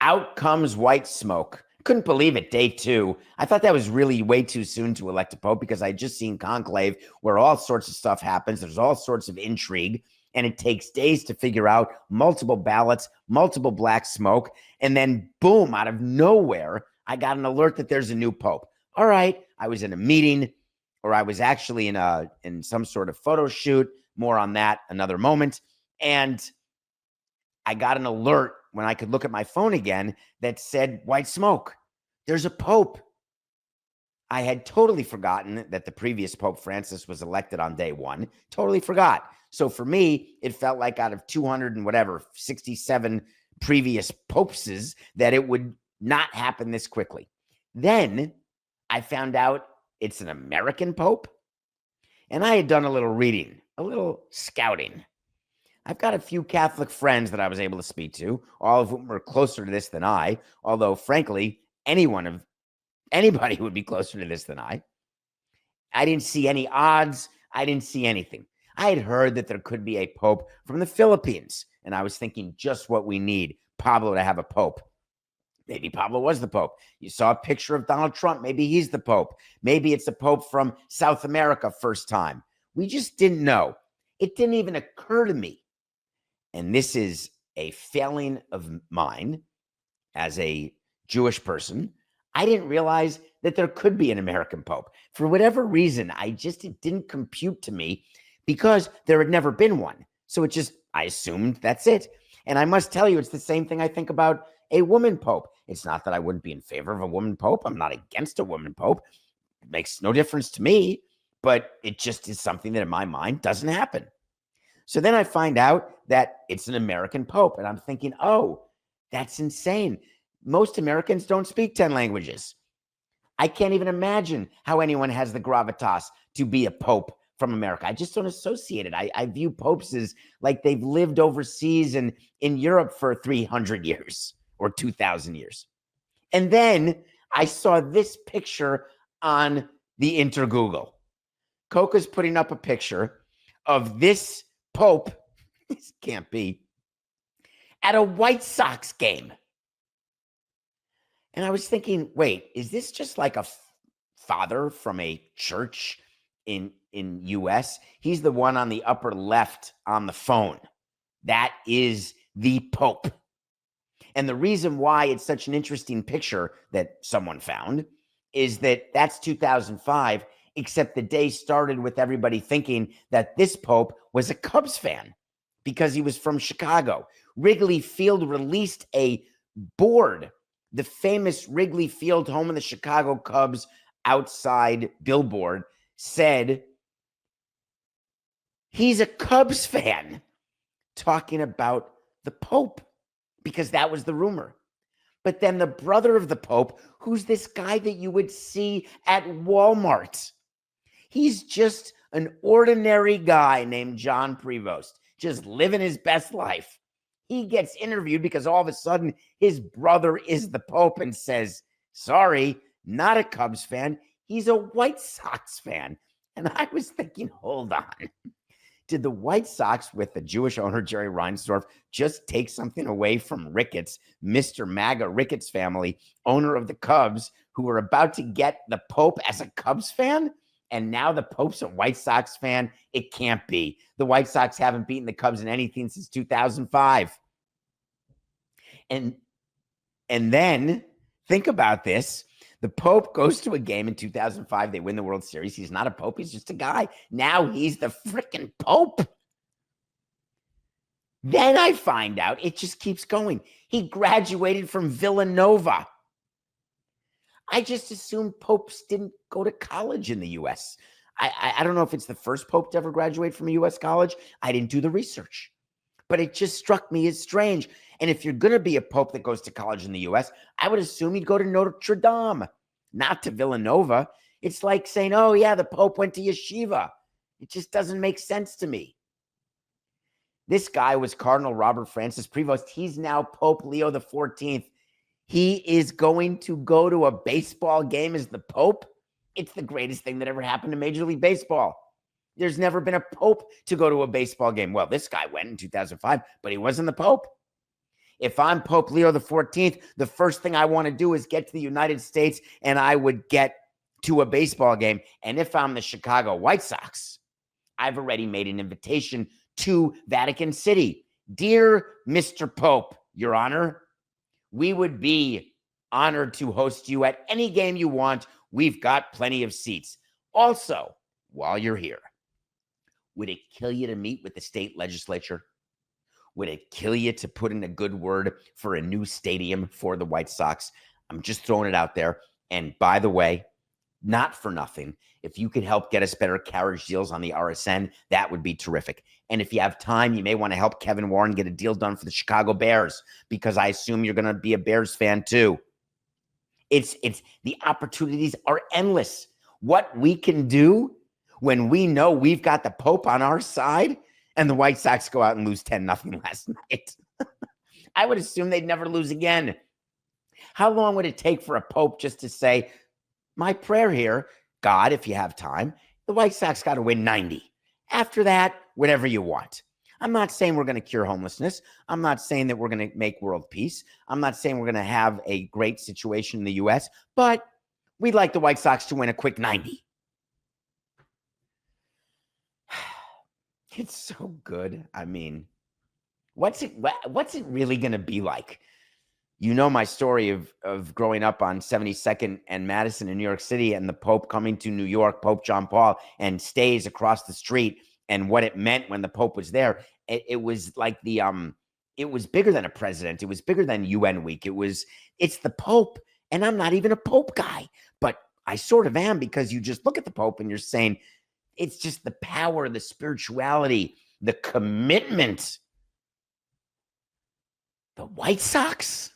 Out comes white smoke. Couldn't believe it. Day 2. I thought that was really way too soon to elect a pope because I just seen conclave where all sorts of stuff happens. There's all sorts of intrigue, and it takes days to figure out multiple ballots, multiple black smoke, and then boom, out of nowhere, I got an alert that there's a new pope. All right, I was in a meeting, or I was actually in some sort of photo shoot. More on that another moment, and I got an alert when I could look at my phone again that said white smoke. There's a pope. I had totally forgotten that the previous Pope Francis was elected on day 1. Totally forgot. So for me, it felt like out of 200 and whatever, 67 previous popeses, that it would not happen this quickly. Then I found out it's an American pope. And I had done a little reading, a little scouting. I've got a few Catholic friends that I was able to speak to, all of whom were closer to this than I, although, frankly, anybody would be closer to this than I. I didn't see any odds. I didn't see anything. I had heard that there could be a pope from the Philippines, and I was thinking just what we need, Pablo to have a pope. Maybe Pablo was the pope. You saw a picture of Donald Trump. Maybe he's the pope. Maybe it's a pope from South America first time. We just didn't know. It didn't even occur to me. And this is a failing of mine as a Jewish person. I didn't realize that there could be an American pope. For whatever reason, it didn't compute to me because there had never been one. So I assumed that's it. And I must tell you, it's the same thing I think about a woman pope. It's not that I wouldn't be in favor of a woman pope. I'm not against a woman pope. It makes no difference to me, but it just is something that in my mind doesn't happen. So then I find out that it's an American pope, and I'm thinking, oh, that's insane. Most Americans don't speak 10 languages. I can't even imagine how anyone has the gravitas to be a pope from America. I just don't associate it. I view popes as like they've lived overseas and in Europe for 300 years or 2,000 years. And then I saw this picture on the Intergoogle. Coca's putting up a picture of this pope, this can't be, at a White Sox game. And I was thinking, wait, is this just like a father from a church in US? He's the one on the upper left on the phone. That is the Pope. And the reason why it's such an interesting picture that someone found is that that's 2005, except the day started with everybody thinking that this Pope was a Cubs fan because he was from Chicago. Wrigley Field released a board, the famous Wrigley Field, home of the Chicago Cubs outside billboard, said he's a Cubs fan, talking about the Pope, because that was the rumor. But then the brother of the Pope, who's this guy that you would see at Walmart, he's just an ordinary guy named John Prevost, just living his best life. He gets interviewed because all of a sudden his brother is the Pope and says, sorry, not a Cubs fan. He's a White Sox fan. And I was thinking, hold on. Did the White Sox with the Jewish owner, Jerry Reinsdorf, just take something away from Ricketts, Mr. MAGA Ricketts family, owner of the Cubs, who were about to get the Pope as a Cubs fan? And now the Pope's a White Sox fan? It can't be. The White Sox haven't beaten the Cubs in anything since 2005. And then think about this. The Pope goes to a game in 2005. They win the World Series. He's not a Pope. He's just a guy. Now he's the freaking Pope. Then I find out it just keeps going. He graduated from Villanova. I just assumed popes didn't go to college in the U.S. I don't know if it's the first Pope to ever graduate from a U.S. college. I didn't do the research. But it just struck me as strange. And if you're going to be a pope that goes to college in the U.S., I would assume you'd go to Notre Dame, not to Villanova. It's like saying, oh, yeah, the Pope went to yeshiva. It just doesn't make sense to me. This guy was Cardinal Robert Francis Prevost. He's now Pope Leo XIV. He is going to go to a baseball game as the Pope. It's the greatest thing that ever happened to Major League Baseball. There's never been a Pope to go to a baseball game. Well, this guy went in 2005, but he wasn't the Pope. If I'm Pope Leo the 14th, the first thing I want to do is get to the United States, and I would get to a baseball game. And if I'm the Chicago White Sox, I've already made an invitation to Vatican City. Dear Mr. Pope, Your Honor, we would be honored to host you at any game you want. We've got plenty of seats. Also, while you're here, would it kill you to meet with the state legislature? Would it kill you to put in a good word for a new stadium for the White Sox? I'm just throwing it out there. And by the way, not for nothing, if you could help get us better carriage deals on the RSN, that would be terrific. And if you have time, you may want to help Kevin Warren get a deal done for the Chicago Bears, because I assume you're going to be a Bears fan too. It's the opportunities are endless. What we can do when we know we've got the Pope on our side, and the White Sox go out and lose 10-0 last night. I would assume they'd never lose again. How long would it take for a Pope just to say, my prayer here, God, if you have time, the White Sox got to win 90. After that, whatever you want. I'm not saying we're going to cure homelessness. I'm not saying that we're going to make world peace. I'm not saying we're going to have a great situation in the U.S., but we'd like the White Sox to win a quick 90. It's so good. I mean, what's it really going to be like? You know my story of growing up on 72nd and Madison in New York City, and the Pope coming to New York, Pope John Paul, and stays across the street, and what it meant when the Pope was there. It was like it was bigger than a president. It was bigger than UN week. It's the Pope, and I'm not even a Pope guy, but I sort of am, because you just look at the Pope and you're saying, it's just the power, the spirituality, the commitment. The White Sox?